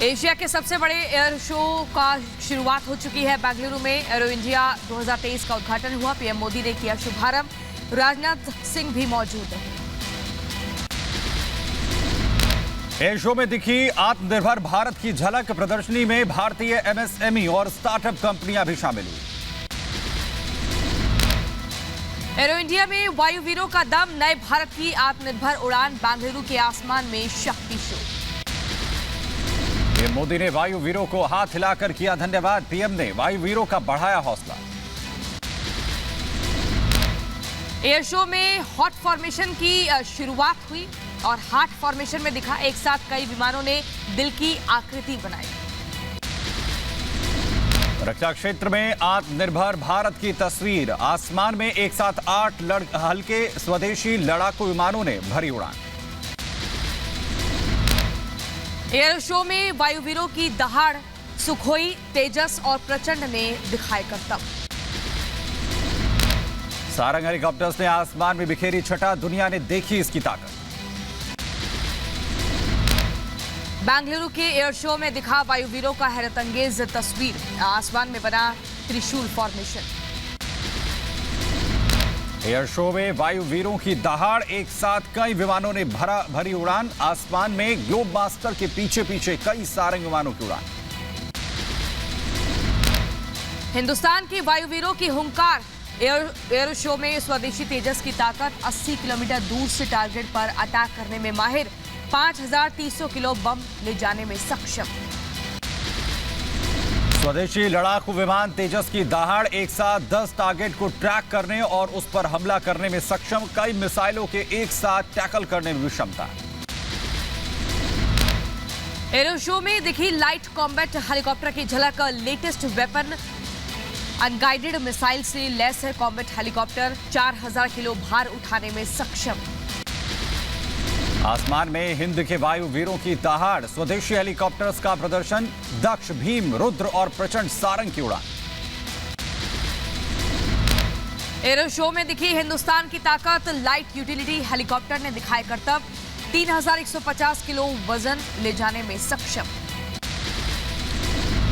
Asia के सबसे बड़े एयर शो का शुरुआत हो चुकी है। बेंगलुरु में एरो इंडिया 2023 का उद्घाटन हुआ। पीएम मोदी ने किया शुभारंभ। राजनाथ सिंह भी मौजूद रहे। एयर शो में दिखी आत्मनिर्भर भारत की झलक। प्रदर्शनी में भारतीय एमएसएमई और स्टार्टअप कंपनियां भी शामिल हुई। एरो इंडिया में वायुवीरों का दम, नए भारत की आत्मनिर्भर उड़ान। बेंगलुरु के आसमान में शक्ति शो। पीएम मोदी ने वायुवीरों को हाथ हिलाकर किया धन्यवाद। पीएम ने वायुवीरों का बढ़ाया हौसला। एयर शो में हॉट फॉर्मेशन की शुरुआत हुई और हार्ट फॉर्मेशन में दिखा एक साथ कई विमानों ने दिल की आकृति बनाई। रक्षा क्षेत्र में आत्मनिर्भर भारत की तस्वीर। आसमान में एक साथ 8 हल्के स्वदेशी लड़ाकू विमानों ने भरी उड़ान। एयर शो में वायुवीरों की दहाड़, सुखोई, तेजस और प्रचंड ने दिखाए करतब। सारंग हेलीकॉप्टर्स ने आसमान में बिखेरी छटा। दुनिया ने देखी इसकी ताकत। बेंगलुरु के एयर शो में दिखा वायुवीरों का हैरतअंगेज तस्वीर। आसमान में बना त्रिशूल फॉर्मेशन। एयर शो में वायुवीरों की दहाड़, एक साथ कई विमानों ने भरी उड़ान। आसमान में ग्लोब मास्टर के पीछे पीछे कई सारंग विमानों की उड़ान। हिंदुस्तान के वायुवीरों की हुंकार। एयर शो में स्वदेशी तेजस की ताकत। 80 किलोमीटर दूर से टारगेट पर अटैक करने में माहिर। 5300 किलो बम ले जाने में सक्षम। स्वदेशी लड़ाकू विमान तेजस की दहाड़, एक साथ 10 टारगेट को ट्रैक करने और उस पर हमला करने में सक्षम। कई मिसाइलों के एक साथ टैकल करने में भी क्षमता। एरो शो में दिखी लाइट कॉम्बैट हेलीकॉप्टर की झलक। लेटेस्ट वेपन अनगाइडेड मिसाइल से लैस है कॉम्बैट हेलीकॉप्टर। 4000 किलो भार उठाने में सक्षम। आसमान में हिंद के वायुवीरों की दहाड़, स्वदेशी हेलीकॉप्टर्स का प्रदर्शन। दक्ष, भीम, रुद्र और प्रचंड सारंग की उड़ान। एरो शो में दिखी हिंदुस्तान की ताकत। लाइट यूटिलिटी हेलीकॉप्टर ने दिखाए करतब। 3150 किलो वजन ले जाने में सक्षम।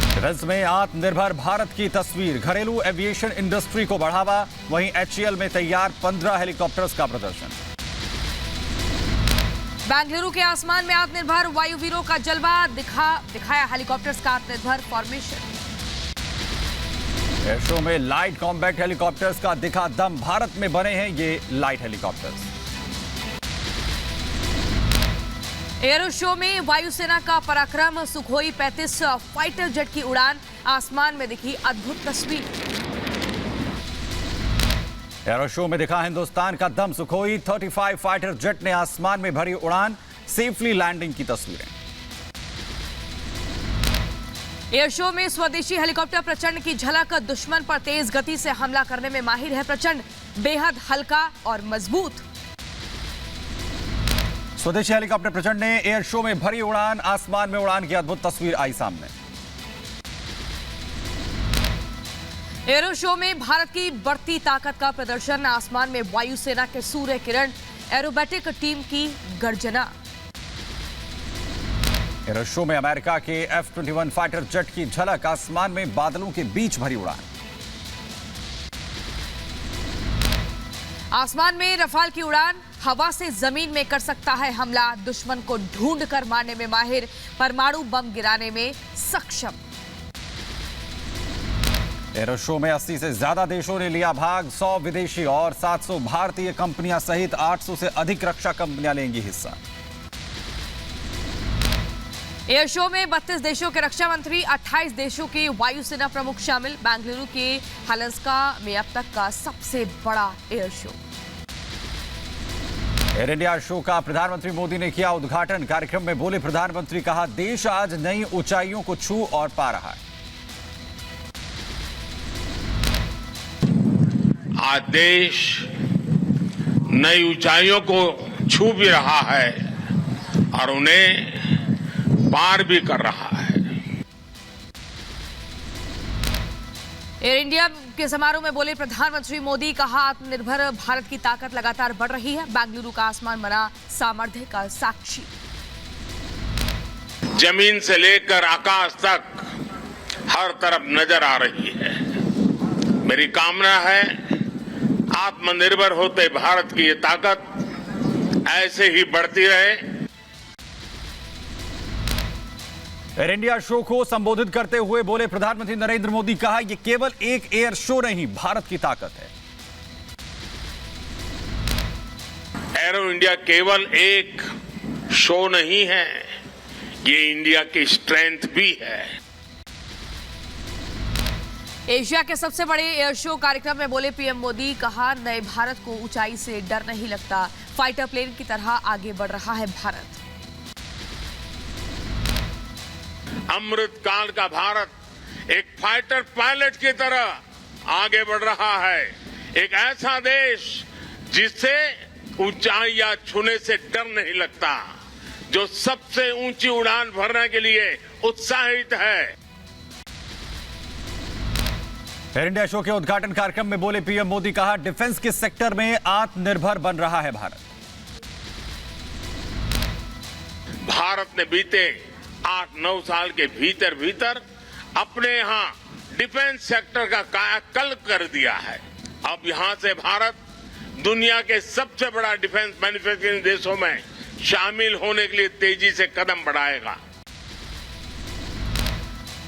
डिफेंस में आत्मनिर्भर भारत की तस्वीर। घरेलू एविएशन इंडस्ट्री को बढ़ावा। वहीं एचएएल में तैयार 15 हेलीकॉप्टर्स का प्रदर्शन। बेंगलुरु के आसमान में आत्मनिर्भर वायुवीरों का जलवा। दिखाया हेलीकॉप्टर्स का आत्मनिर्भर फॉर्मेशन। एयर शो में लाइट कॉम्बैट हेलीकॉप्टर्स का दिखा दम। भारत में बने हैं ये लाइट हेलीकॉप्टर्स। एरो शो में वायुसेना का पराक्रम। सुखोई 35 फाइटर जेट की उड़ान। आसमान में दिखी अद्भुत तस्वीर। एरो शो में दिखा हिंदुस्तान का दम। सुखोई 35 फाइटर जेट ने आसमान में भरी उड़ान। सेफली लैंडिंग की तस्वीरें। एयर शो में स्वदेशी हेलीकॉप्टर प्रचंड की झलक। दुश्मन पर तेज गति से हमला करने में माहिर है प्रचंड। बेहद हल्का और मजबूत। स्वदेशी हेलीकॉप्टर प्रचंड ने एयर शो में भरी उड़ान। आसमान में उड़ान की अद्भुत तस्वीर आई सामने। एरो शो में भारत की बढ़ती ताकत का प्रदर्शन। आसमान में वायुसेना के सूर्य किरण। एरोबैटिक टीम की गर्जना। एरो शो में अमेरिका के F-21 फाइटर जेट की झलक। आसमान में बादलों के बीच भरी उड़ान। आसमान में रफाल की उड़ान। हवा से जमीन में कर सकता है हमला। दुश्मन को ढूंढ कर मारने में माहिर। परमाणु बम गिराने में सक्षम। एरो शो में 80 से ज्यादा देशों ने लिया भाग। 100 विदेशी और 700 भारतीय कंपनियां सहित 800 से अधिक रक्षा कंपनियां लेंगी हिस्सा। एयर शो में 32 देशों के रक्षा मंत्री, 28 देशों के वायुसेना प्रमुख शामिल। बेंगलुरु के हलंसका में अब तक का सबसे बड़ा air show. Air India show का प्रधानमंत्री मोदी ने किया उद्घाटन। कार्यक्रम में बोले प्रधानमंत्री, कहा देश आज नई ऊंचाइयों को छू और पा रहा है। आज देश नई ऊंचाइयों को छू भी रहा है और उन्हें पार भी कर रहा है। एयर इंडिया के समारोह में बोले प्रधानमंत्री मोदी, कहा आत्मनिर्भर भारत की ताकत लगातार बढ़ रही है। बेंगलुरु का आसमान बना सामर्थ्य का साक्षी। जमीन से लेकर आकाश तक हर तरफ नजर आ रही है। मेरी कामना है आत्मनिर्भर होते भारत की ये ताकत ऐसे ही बढ़ती रहे। एयर इंडिया शो को संबोधित करते हुए बोले प्रधानमंत्री नरेंद्र मोदी, कहा यह केवल एक एयर शो नहीं, भारत की ताकत है। एरो इंडिया केवल एक शो नहीं है, ये इंडिया की स्ट्रेंथ भी है। एशिया के सबसे बड़े एयर शो कार्यक्रम में बोले पीएम मोदी, कहा नए भारत को ऊंचाई से डर नहीं लगता, फाइटर प्लेन की तरह आगे बढ़ रहा है भारत। अमृत काल का भारत एक फाइटर पायलट की तरह आगे बढ़ रहा है, एक ऐसा देश जिससे ऊंचाइयां छूने से डर नहीं लगता, जो सबसे ऊंची उड़ान भरने के लिए उत्साहित है। एयर इंडिया शो के उद्घाटन कार्यक्रम में बोले पीएम मोदी, कहा डिफेंस के सेक्टर में आत्मनिर्भर बन रहा है भारत। भारत ने बीते 8-9 साल के भीतर अपने यहां डिफेंस सेक्टर का कायाकल्प कर दिया है। अब यहां से भारत दुनिया के सबसे बड़ा डिफेंस मैन्युफैक्चरिंग देशों में शामिल होने के लिए तेजी से कदम बढ़ाएगा।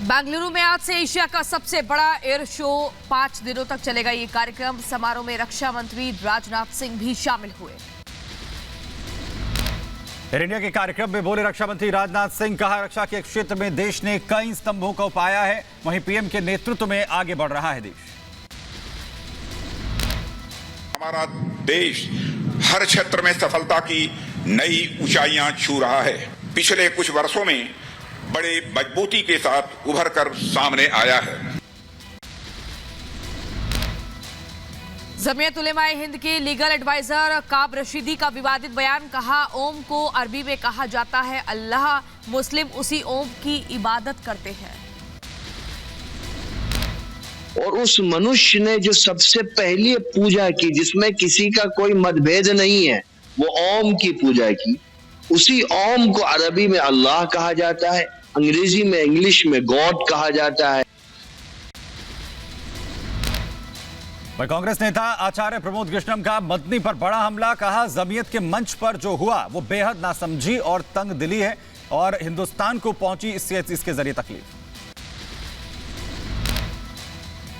बेंगलुरु में आज से एशिया का सबसे बड़ा एयर शो 5 दिनों तक चलेगा। ये कार्यक्रम समारोह में रक्षा मंत्री राजनाथ सिंह भी शामिल हुए। एयर इंडिया के कार्यक्रम में बोले रक्षा मंत्री राजनाथ सिंह, कहा रक्षा के क्षेत्र में देश ने कई स्तंभों को पाया है, वहीं पीएम के नेतृत्व में आगे बढ़ रहा है देश। हमारा देश हर क्षेत्र में सफलता की नई ऊंचाइयां छू रहा है। पिछले कुछ वर्षों में बड़े मजबूती के साथ उभर कर सामने आया है। जमीयत उलेमाए हिंद के लीगल एडवाइजर काब रशीदी का विवादित बयान, कहा ओम को अरबी में कहा जाता है अल्लाह, मुस्लिम उसी ओम की इबादत करते हैं। और उस मनुष्य ने जो सबसे पहले पूजा की, जिसमें किसी का कोई मतभेद नहीं है, वो ओम की पूजा की। उसी ओम को अरबी में अल्लाह कहा जाता है, अंग्रेजी में इंग्लिश में गॉड कहा जाता है। कांग्रेस नेता आचार्य प्रमोद कृष्णम का मदनी पर बड़ा हमला, कहा जमीयत के मंच पर जो हुआ वो बेहद नासमझी और तंग दिली है और हिंदुस्तान को पहुंची इसके जरिए तकलीफ।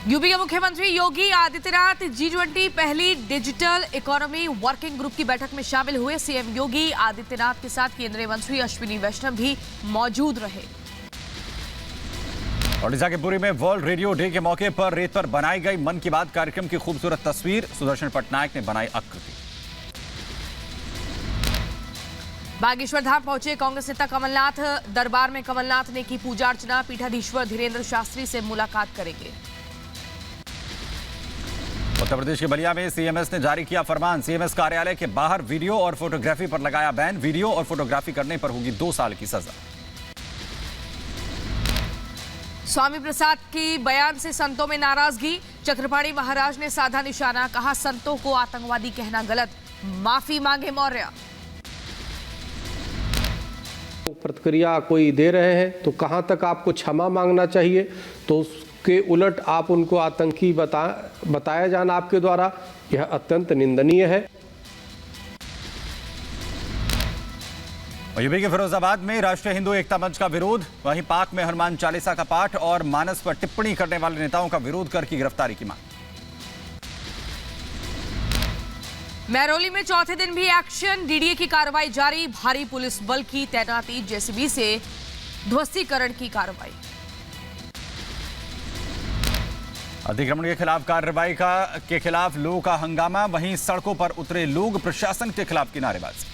यूपी के मुख्यमंत्री योगी आदित्यनाथ G20 पहली डिजिटल इकोनॉमी वर्किंग ग्रुप की बैठक में शामिल हुए। सीएम योगी आदित्यनाथ के साथ केंद्रीय मंत्री अश्विनी वैष्णव भी मौजूद रहे। ओडिशा के पुरी में वर्ल्ड रेडियो डे के मौके पर रेत पर बनाई गई मन की बात कार्यक्रम की खूबसूरत तस्वीर सुदर्शन पटनायक ने बनाई आकृति। बागेश्वर धाम पहुंचे कांग्रेस नेता कमलनाथ, दरबार में कमलनाथ ने की पूजा अर्चना, पीठाधीश्वर धीरेन्द्र शास्त्री से मुलाकात करेंगे। उत्तर प्रदेश के बलिया में सीएमएस ने जारी किया फरमान, सीएमएस कार्यालय के बाहर वीडियो और फोटोग्राफी पर लगाया बैन, वीडियो और फोटोग्राफी करने पर होगी 2 साल की सजा। स्वामी प्रसाद की बयान से संतों में नाराजगी, चक्रपाणी महाराज ने साधा निशाना, कहा संतों को आतंकवादी कहना गलत, माफी मांगे मौर्य। प्रतिक्रिया कोई दे रहे हैं तो कहां तक आपको क्षमा मांगना चाहिए, तो उसके उलट आप उनको आतंकी बताया जाना आपके द्वारा, यह अत्यंत निंदनीय है। यूपी के फिरोजाबाद में राष्ट्रीय हिंदू एकता मंच का विरोध, वहीं पाक में हनुमान चालीसा का पाठ और मानस पर टिप्पणी करने वाले नेताओं का विरोध कर की गिरफ्तारी की मांग। महरौली में चौथे दिन भी एक्शन, डीडीए की कार्रवाई जारी, भारी पुलिस बल की तैनाती, जेसीबी से ध्वस्तीकरण की कार्रवाई। अतिक्रमण के खिलाफ कार्रवाई के खिलाफ लोगों का हंगामा, वहीं सड़कों पर उतरे लोग, प्रशासन के खिलाफ की नारेबाजी।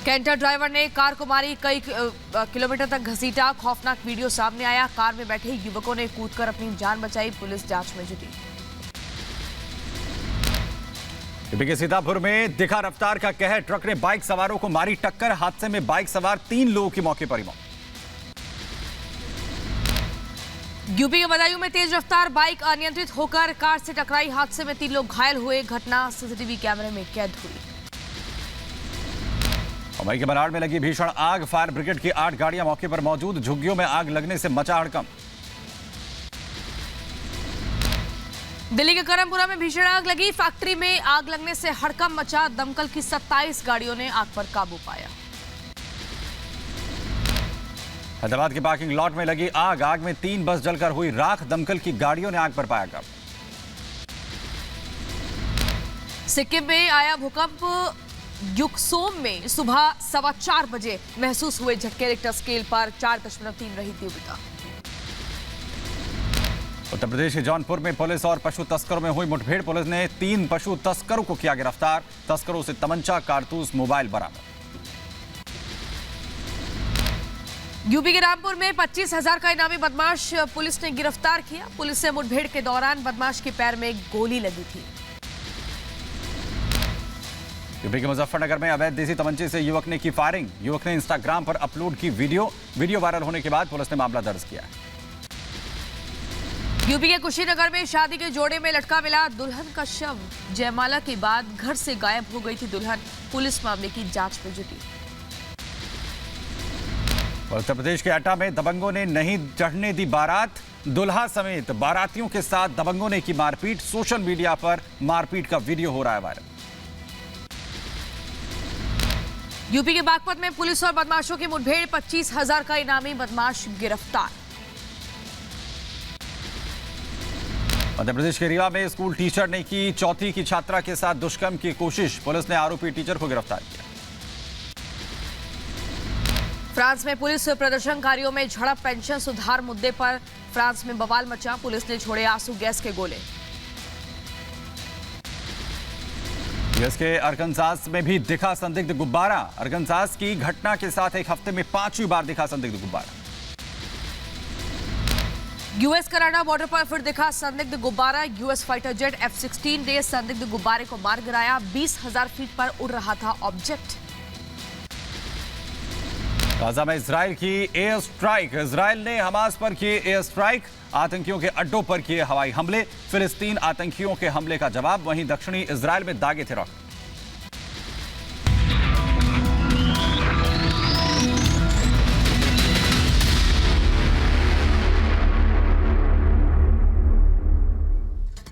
कैंटर ड्राइवर ने कार को मारी, कई किलोमीटर तक घसीटा, खौफनाक वीडियो सामने आया, कार में बैठे युवकों ने कूदकर अपनी जान बचाई, पुलिस जांच में जुटी। यूपी के सीतापुर में दिखा रफ्तार का कहर, ट्रक ने बाइक सवारों को मारी टक्कर, हादसे में बाइक सवार 3 लोगों की मौके पर ही मौत। यूपी के बदायूं में तेज रफ्तार बाइक अनियंत्रित होकर कार से टकराई, हादसे में 3 लोग घायल हुए, घटना सीसीटीवी कैमरे में कैद हुई। मुंबई के बराड़ में लगी भीषण आग, फायर ब्रिगेड की 8 गाड़ियां मौके पर मौजूद। झुग्गियों में आग लगने से मचा हड़कंप। दिल्ली के करमपुरा में भीषण आग लगी, फैक्ट्री में आग लगने से हड़कंप मचा। दमकल की 27 गाड़ियों ने आग पर काबू पाया। हैदराबाद के पार्किंग लॉट में लगी आग में 3 बस जलकर हुई राख। दमकल की गाड़ियों ने आग पर पाया काबू। सिक्किम में आया भूकंप, युकसोम में सुबह 4:15 बजे महसूस हुए झटके। रिक्टर स्केल पर 4.3 रही तीव्रता। उत्तर प्रदेश के जौनपुर में पुलिस और पशु तस्करों में हुई मुठभेड़। पुलिस ने 3 पशु तस्करों को किया गिरफ्तार। तस्करों से तमंचा, कारतूस, मोबाइल बरामद। यूपी के रामपुर में 25,000 का इनामी बदमाश पुलिस ने गिरफ्तार किया। पुलिस से मुठभेड़ के दौरान बदमाश के पैर में गोली लगी थी। यूपी के मुजफ्फरनगर में अवैध देसी तमंचे से युवक ने की फायरिंग। युवक ने इंस्टाग्राम पर अपलोड की वीडियो वायरल होने के बाद पुलिस ने मामला दर्ज किया। यूपी के कुशीनगर में शादी के जोड़े में लटका मिला दुल्हन का शव। जयमाला के बाद घर से गायब हो गई थी दुल्हन। पुलिस मामले की जांच में जुटी। उत्तर प्रदेश के एटा में दबंगों ने नहीं चढ़ने दी बारात। दुल्हा समेत बारातियों के साथ दबंगों ने की मारपीट। सोशल मीडिया पर मारपीट का वीडियो हो रहा है वायरल। यूपी के बागपत में पुलिस और बदमाशों की मुठभेड़, 25,000 का इनामी बदमाश गिरफ्तार। मध्य प्रदेश के रीवा में स्कूल टीचर ने की चौथी की छात्रा के साथ दुष्कर्म की कोशिश। पुलिस ने आरोपी टीचर को गिरफ्तार किया। फ्रांस में पुलिस प्रदर्शनकारियों में झड़प, पेंशन सुधार मुद्दे पर फ्रांस में बवाल मचा। पुलिस ने छोड़े आंसू गैस के गोले। यूएस के अरकानसास में भी दिखा संदिग्ध गुब्बारा। अरकानसास की घटना के साथ एक हफ्ते में 5वीं बार दिखा संदिग्ध गुब्बारा। यूएस कनाडा बॉर्डर पर फिर दिखा संदिग्ध गुब्बारा। यूएस फाइटर जेट F-16 ने संदिग्ध गुब्बारे को मार गिराया। 20,000 फीट पर उड़ रहा था ऑब्जेक्ट। गाजा में इजराइल की एयर स्ट्राइक। इजराइल ने हमास पर किए एयर स्ट्राइक। आतंकियों के अड्डों पर किए हवाई हमले। फिलिस्तीन आतंकियों के हमले का जवाब। वहीं दक्षिणी इजराइल में दागे थे रॉकेट।